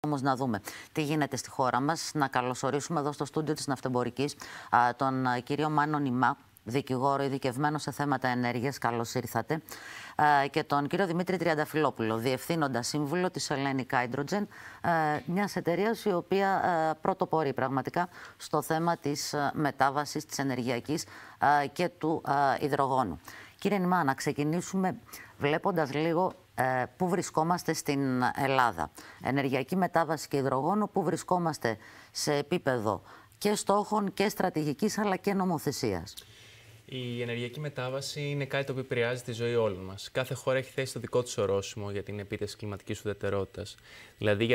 Όμως να δούμε τι γίνεται στη χώρα μας. Να καλωσορίσουμε εδώ στο στούντιο της Ναυτεμπορικής τον κύριο Μάνο Νιμά, δικηγόρο ειδικευμένο σε θέματα ενέργειας. Καλώς ήρθατε. Και τον κύριο Δημήτρη Τριανταφυλόπουλο, διευθύνοντα σύμβουλο της Hellenic Hydrogen, μιας εταιρείας η οποία πρωτοπορεί πραγματικά στο θέμα της μετάβασης της ενεργειακής και του υδρογόνου. Κύριε Νιμά, να ξεκινήσουμε βλέποντας λίγο πού βρισκόμαστε στην Ελλάδα. Ενεργειακή μετάβαση και υδρογόνο, πού βρισκόμαστε σε επίπεδο και στόχων και στρατηγικής αλλά και νομοθεσίας. Η ενεργειακή μετάβαση είναι κάτι το οποίο επηρεάζει τη ζωή όλων μας. Κάθε χώρα έχει θέσει το δικό της ορόσημο για την επίτευξη κλιματικής ουδετερότητας. Δηλαδή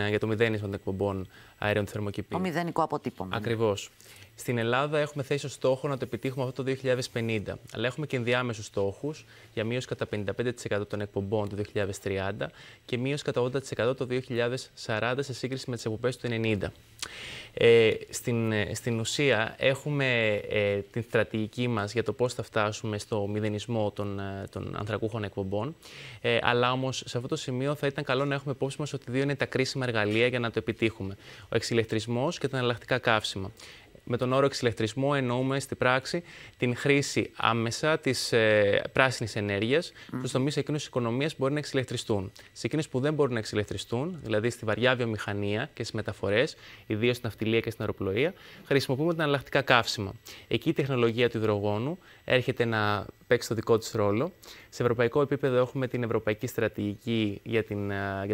για το μηδένισμα των εκπομπών αερίων του θερμοκηπίου. Το μηδενικό αποτύπωμα. Ακριβώς. Στην Ελλάδα έχουμε θέσει ως στόχο να το επιτύχουμε αυτό το 2050. Αλλά έχουμε και ενδιάμεσους στόχους για μείωση κατά 55% των εκπομπών το 2030 και μείωση κατά 80% το 2040 σε σύγκριση με τις εκπομπές του 1990. Στην ουσία έχουμε την στρατηγική μας για το πώς θα φτάσουμε στο μηδενισμό των ανθρακούχων εκπομπών, αλλά όμως σε αυτό το σημείο θα ήταν καλό να έχουμε υπόψη μας ότι δύο είναι τα κρίσιμα εργαλεία για να το επιτύχουμε. Ο εξηλεκτρισμός και τα εναλλακτικά καύσιμα. Με τον όρο εξηλεκτρισμό εννοούμε στην πράξη την χρήση άμεσα της πράσινης ενέργειας στους τομείς εκείνους της οικονομίας που μπορεί να εξηλεκτριστούν. Σε εκείνες που δεν μπορούν να εξηλεκτριστούν, δηλαδή στη βαριά βιομηχανία και στις μεταφορές, ιδίως στην ναυτιλία και στην αεροπλοεία, χρησιμοποιούμε τα εναλλακτικά καύσιμα. Εκεί η τεχνολογία του υδρογόνου έρχεται να παίξει το δικό της ρόλο. Σε ευρωπαϊκό επίπεδο έχουμε την Ευρωπαϊκή Στρατηγική για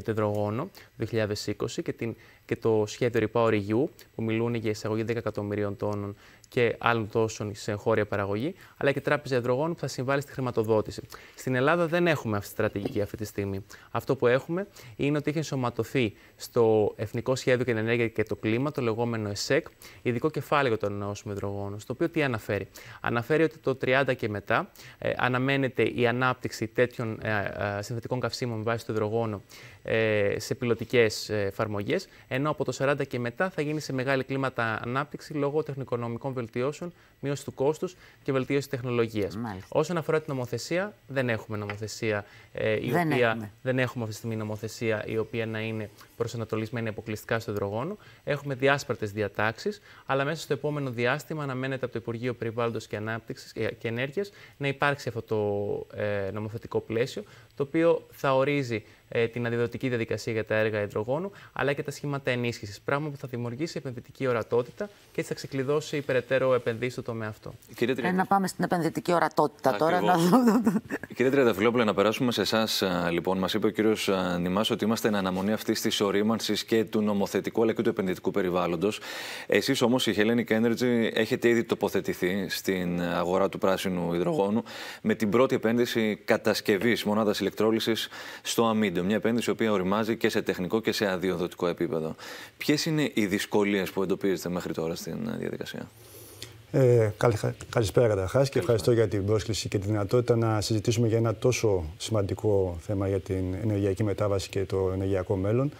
το υδρογόνο 2020 και το σχέδιο REPowerEU που μιλούν για εισαγωγή 10 εκατομμυρίων τόνων και άλλων τόσων σε εγχώρια παραγωγή, αλλά και τράπεζα υδρογόνου που θα συμβάλλει στη χρηματοδότηση. Στην Ελλάδα δεν έχουμε αυτή τη στρατηγική αυτή τη στιγμή. Αυτό που έχουμε είναι ότι έχει ενσωματωθεί στο Εθνικό Σχέδιο για την Ενέργεια και το Κλίμα, το λεγόμενο ΕΣΕΚ, ειδικό κεφάλαιο για τον ανανεώσιμο υδρογόνο. Στο οποίο τι αναφέρει? Αναφέρει ότι το 30 και μετά αναμένεται η ανάπτυξη τέτοιων συνθετικών καυσίμων με βάση το υδρογόνο σε πιλωτικές εφαρμογές, ενώ από το 40 και μετά θα γίνει σε μεγάλη κλίματα ανάπτυξη λόγω τεχνοοικονομικών βελτιώσεων, μείωση του κόστους και βελτίωση τεχνολογίας. Όσον αφορά την νομοθεσία, δεν έχουμε νομοθεσία δεν έχουμε αυτή τη στιγμή νομοθεσία η οποία να είναι προσανατολισμένη αποκλειστικά στο υδρογόνο. Έχουμε διάσπαρτες διατάξεις, αλλά μέσα στο επόμενο διάστημα αναμένεται από το Υπουργείο Περιβάλλοντος και Ανάπτυξης και Ενέργειας να υπάρξει αυτό το νομοθετικό πλαίσιο, το οποίο θα ορίζει την αντιδοτική διαδικασία για τα έργα υδρογόνου, αλλά και τα σχήματα ενίσχυσης. Πράγμα που θα δημιουργήσει επενδυτική ορατότητα και έτσι θα ξεκλειδώσει υπεραιτέρω επενδύσεις στο τομέα αυτό. Να πάμε στην επενδυτική ορατότητα τώρα. Κύριε Τριανταφυλόπουλε, να περάσουμε σε εσάς. Λοιπόν, μας είπε ο κύριος Νιμάς ότι είμαστε εν αναμονή αυτής της ορίμανσης και του νομοθετικού αλλά και του επενδυτικού περιβάλλοντος. Εσείς όμως, η Hellenic Energy, έχετε ήδη τοποθετηθεί στην αγορά του πράσινου υδρογόνου με την πρώτη επένδυση κατασκευής μονάδας ηλεκτρόλυσης στο αμίντιο. Μια επένδυση η οποία οριμάζει και σε τεχνικό και σε αδειοδοτικό επίπεδο. Ποιες είναι οι δυσκολίες που εντοπίζετε μέχρι τώρα στην διαδικασία? Καλησπέρα καταρχάς και ευχαριστώ για την πρόσκληση και τη δυνατότητα να συζητήσουμε για ένα τόσο σημαντικό θέμα για την ενεργειακή μετάβαση και το ενεργειακό μέλλον.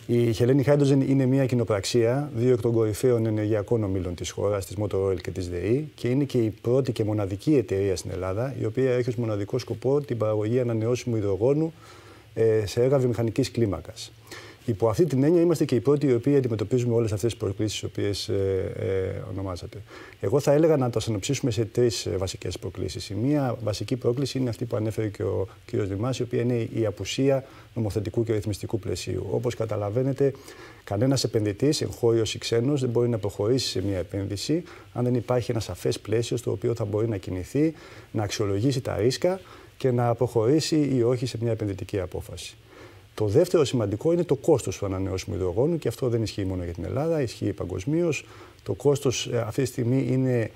Η Hellenic Hydrogen είναι μια κοινοπραξία δύο εκ των κορυφαίων ενεργειακών ομίλων της χώρας, της Motor Oil και της ΔΕΗ, και είναι και η πρώτη και μοναδική εταιρεία στην Ελλάδα, η οποία έχει ως μοναδικό σκοπό την παραγωγή ανανεώσιμου υδρογόνου σε έργα βιομηχανικής κλίμακας. Υπό αυτή την έννοια, είμαστε και οι πρώτοι οι οποίοι αντιμετωπίζουμε όλες αυτές τις προκλήσεις τις οποίες ονομάζατε. Εγώ θα έλεγα να το συνοψίσουμε σε τρεις βασικές προκλήσεις. Η μία βασική πρόκληση είναι αυτή που ανέφερε και ο κ. Νιμάς, η οποία είναι η απουσία νομοθετικού και ρυθμιστικού πλαισίου. Όπως καταλαβαίνετε, κανένας επενδυτής, εγχώριος ή ξένος, δεν μπορεί να προχωρήσει σε μια επένδυση αν δεν υπάρχει ένα σαφές πλαίσιο στο οποίο θα μπορεί να κινηθεί, να αξιολογήσει τα ρίσκα και να προχωρήσει ή όχι σε μια επενδυτική απόφαση. Το δεύτερο σημαντικό είναι το κόστος του ανανεώσιμου υδρογόνου, και αυτό δεν ισχύει μόνο για την Ελλάδα, ισχύει παγκοσμίως. Το κόστος αυτή τη στιγμή είναι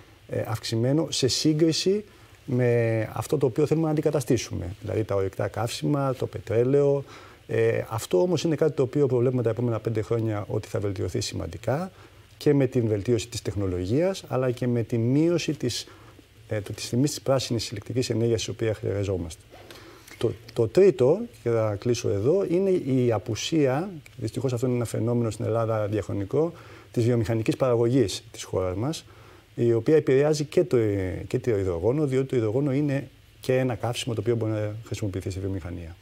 αυξημένο σε σύγκριση με αυτό το οποίο θέλουμε να αντικαταστήσουμε. Δηλαδή τα ορυκτά καύσιμα, το πετρέλαιο. Αυτό όμως είναι κάτι το οποίο προβλέπουμε τα επόμενα 5 χρόνια ότι θα βελτιωθεί σημαντικά και με την βελτίωση της τεχνολογίας, αλλά και με τη μείωση της τιμής της πράσινης ηλεκτρικής ενέργειας, την οποία χρειαζόμαστε. Το τρίτο, και θα κλείσω εδώ, είναι η απουσία, δυστυχώς αυτό είναι ένα φαινόμενο στην Ελλάδα διαχρονικό, της βιομηχανικής παραγωγής της χώρας μας, η οποία επηρεάζει και το υδρογόνο, διότι το υδρογόνο είναι και ένα καύσιμο το οποίο μπορεί να χρησιμοποιηθεί στη βιομηχανία.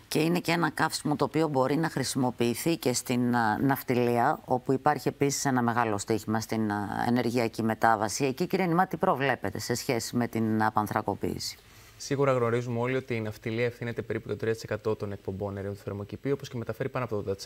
Και είναι και ένα καύσιμο το οποίο μπορεί να χρησιμοποιηθεί και στην ναυτιλία, όπου υπάρχει επίσης ένα μεγάλο στοίχημα στην ενεργειακή μετάβαση. Εκεί, κύριε Νημά, τι προβλέπετε σε σχέση με την απανθρακοποίηση? Σίγουρα γνωρίζουμε όλοι ότι η ναυτιλία ευθύνεται περίπου το 3% των εκπομπών αερίων του θερμοκηπίου, όπως και μεταφέρει πάνω από το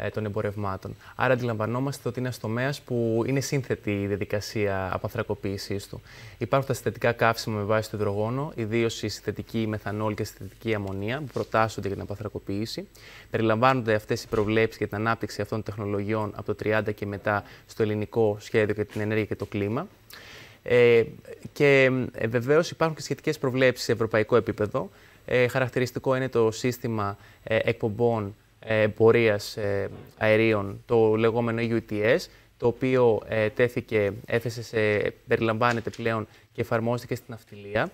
80% των εμπορευμάτων. Άρα, αντιλαμβανόμαστε ότι είναι ένας τομέας που είναι σύνθετη η διαδικασία απανθρακοποίησής του. Υπάρχουν τα συνθετικά καύσιμα με βάση το υδρογόνο, ιδίως η συνθετική μεθανόλ και η συνθετική αμμονία, που προτάσσονται για την απανθρακοποίηση. Περιλαμβάνονται αυτές οι προβλέψεις για την ανάπτυξη αυτών των τεχνολογιών από το 30 και μετά στο ελληνικό σχέδιο για την ενέργεια και το κλίμα. Και βεβαίως υπάρχουν και σχετικές προβλέψεις σε ευρωπαϊκό επίπεδο. Χαρακτηριστικό είναι το σύστημα εκπομπών εμπορίας αερίων, το λεγόμενο EUTS, το οποίο περιλαμβάνεται πλέον και εφαρμόζεται και στην ναυτιλία.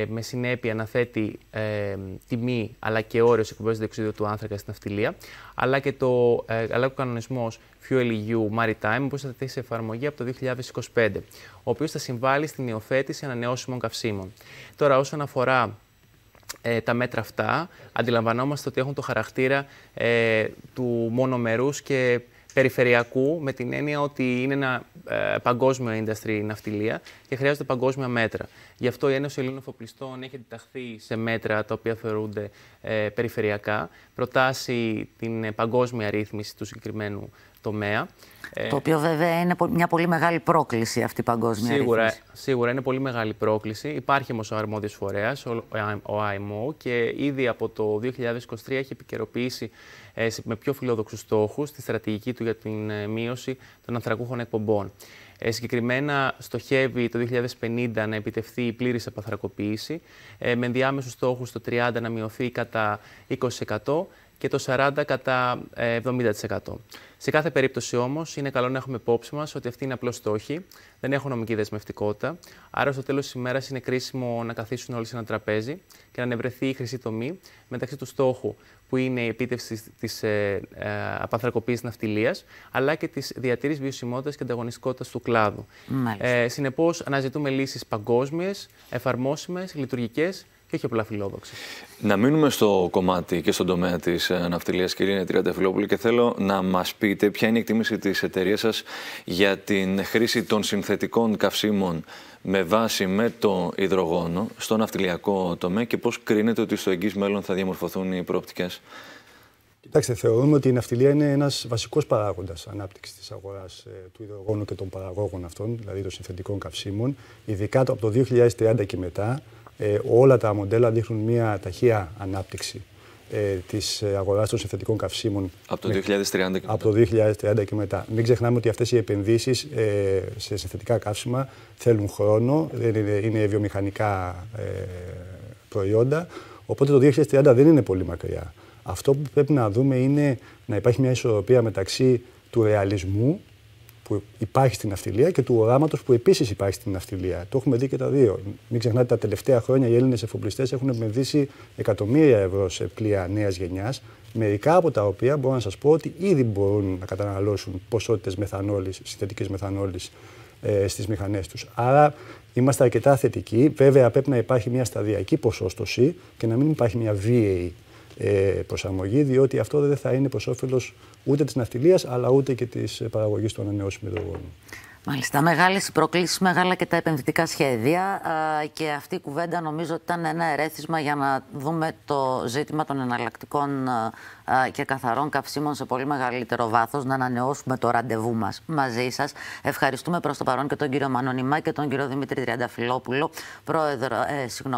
Με συνέπεια να θέτει τιμή αλλά και όριος εκπομπές διοξειδίου του άνθρακα στην ναυτιλία, αλλά και ο κανονισμός FuelEU Maritime, που θα τεθεί σε εφαρμογή από το 2025, ο οποίος θα συμβάλλει στην υιοθέτηση ανανεώσιμων καυσίμων. Τώρα, όσον αφορά τα μέτρα αυτά, αντιλαμβανόμαστε ότι έχουν το χαρακτήρα του μονομερούς και περιφερειακού, με την έννοια ότι είναι ένα παγκόσμιο industry η ναυτιλία και χρειάζονται παγκόσμια μέτρα. Γι' αυτό η Ένωση Ελλήνων Εφοπλιστών έχει αντιταχθεί σε μέτρα τα οποία θεωρούνται περιφερειακά, προτάσει την παγκόσμια ρύθμιση του συγκεκριμένου τομέα. Το οποίο βέβαια είναι μια πολύ μεγάλη πρόκληση αυτή η παγκόσμια ρύθμιση. Σίγουρα είναι πολύ μεγάλη πρόκληση. Υπάρχει όμως ο αρμόδιος φορέας, ο IMO, και ήδη από το 2023 έχει επικαιροποιήσει με πιο φιλόδοξους στόχους τη στρατηγική του για την μείωση των ανθρακούχων εκπομπών. Συγκεκριμένα στοχεύει το 2050 να επιτευχθεί η πλήρης απανθρακοποίηση, με ενδιάμεσους στόχους το 30 να μειωθεί κατά 20% και το 40 κατά 70%. Σε κάθε περίπτωση όμως είναι καλό να έχουμε υπόψη μας ότι αυτοί είναι απλώς στόχοι, δεν έχουν νομική δεσμευτικότητα, άρα στο τέλος της ημέρας είναι κρίσιμο να καθίσουν όλοι σε ένα τραπέζι και να ανεβρεθεί η χρυσή τομή μεταξύ του στόχου που είναι η επίτευξη της απανθρακοποίησης ναυτιλίας, αλλά και της διατήρησης βιωσιμότητας και ανταγωνιστικότητας του κλάδου. Συνεπώς, αναζητούμε λύσεις παγκόσμιες, εφαρμόσιμες, λειτουργικές και όχι απλά φιλόδοξες. Να μείνουμε στο κομμάτι και στον τομέα της ναυτιλίας, κύριε Τριανταφυλόπουλε, και θέλω να μας πείτε ποια είναι η εκτίμηση της εταιρείας σας για την χρήση των συνθετικών καυσίμων με βάση με το υδρογόνο στο ναυτιλιακό τομέα και πώς κρίνετε ότι στο εγγύς μέλλον θα διαμορφωθούν οι προοπτικές? Κοιτάξτε, θεωρούμε ότι η ναυτιλία είναι ένας βασικός παράγοντας ανάπτυξης της αγοράς του υδρογόνου και των παραγόγων αυτών, δηλαδή των συνθετικών καυσίμων. Ειδικά από το 2030 και μετά, όλα τα μοντέλα δείχνουν μια ταχεία ανάπτυξη της αγοράς των συνθετικών καυσίμων. Από το 2030 και μετά. Από το 2030 και μετά. Μην ξεχνάμε ότι αυτές οι επενδύσεις σε συνθετικά καύσιμα θέλουν χρόνο, είναι βιομηχανικά προϊόντα, οπότε το 2030 δεν είναι πολύ μακριά. Αυτό που πρέπει να δούμε είναι να υπάρχει μια ισορροπία μεταξύ του ρεαλισμού που υπάρχει στην ναυτιλία και του οράματος που επίσης υπάρχει στην ναυτιλία. Το έχουμε δει και τα δύο. Μην ξεχνάτε, τα τελευταία χρόνια οι Έλληνες εφοπλιστές έχουν επενδύσει εκατομμύρια ευρώ σε πλοία νέας γενιάς, μερικά από τα οποία μπορώ να σας πω ότι ήδη μπορούν να καταναλώσουν ποσότητες μεθανόλης, συνθετικής μεθανόλης στις μηχανές τους. Άρα είμαστε αρκετά θετικοί. Βέβαια, πρέπει να υπάρχει μια σταδιακή ποσόστοση και να μην υπάρχει μια βίαιη προσαρμογή, διότι αυτό δεν θα είναι προς όφελος ούτε της ναυτιλίας αλλά ούτε και της παραγωγής του ανανεώσιμου υδρογόνου. Μάλιστα. Μεγάλες οι προκλήσεις, μεγάλα και τα επενδυτικά σχέδια. Και αυτή η κουβέντα νομίζω ότι ήταν ένα ερέθισμα για να δούμε το ζήτημα των εναλλακτικών και καθαρών καυσίμων σε πολύ μεγαλύτερο βάθος, να ανανεώσουμε το ραντεβού μας μαζί σας. Ευχαριστούμε προς το παρόν και τον κύριο Μάνο Νημά και τον κύριο Δημήτρη Τριανταφυλόπουλο,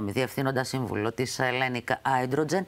διευθύνοντα σύμβουλο της Hellenic Hydrogen.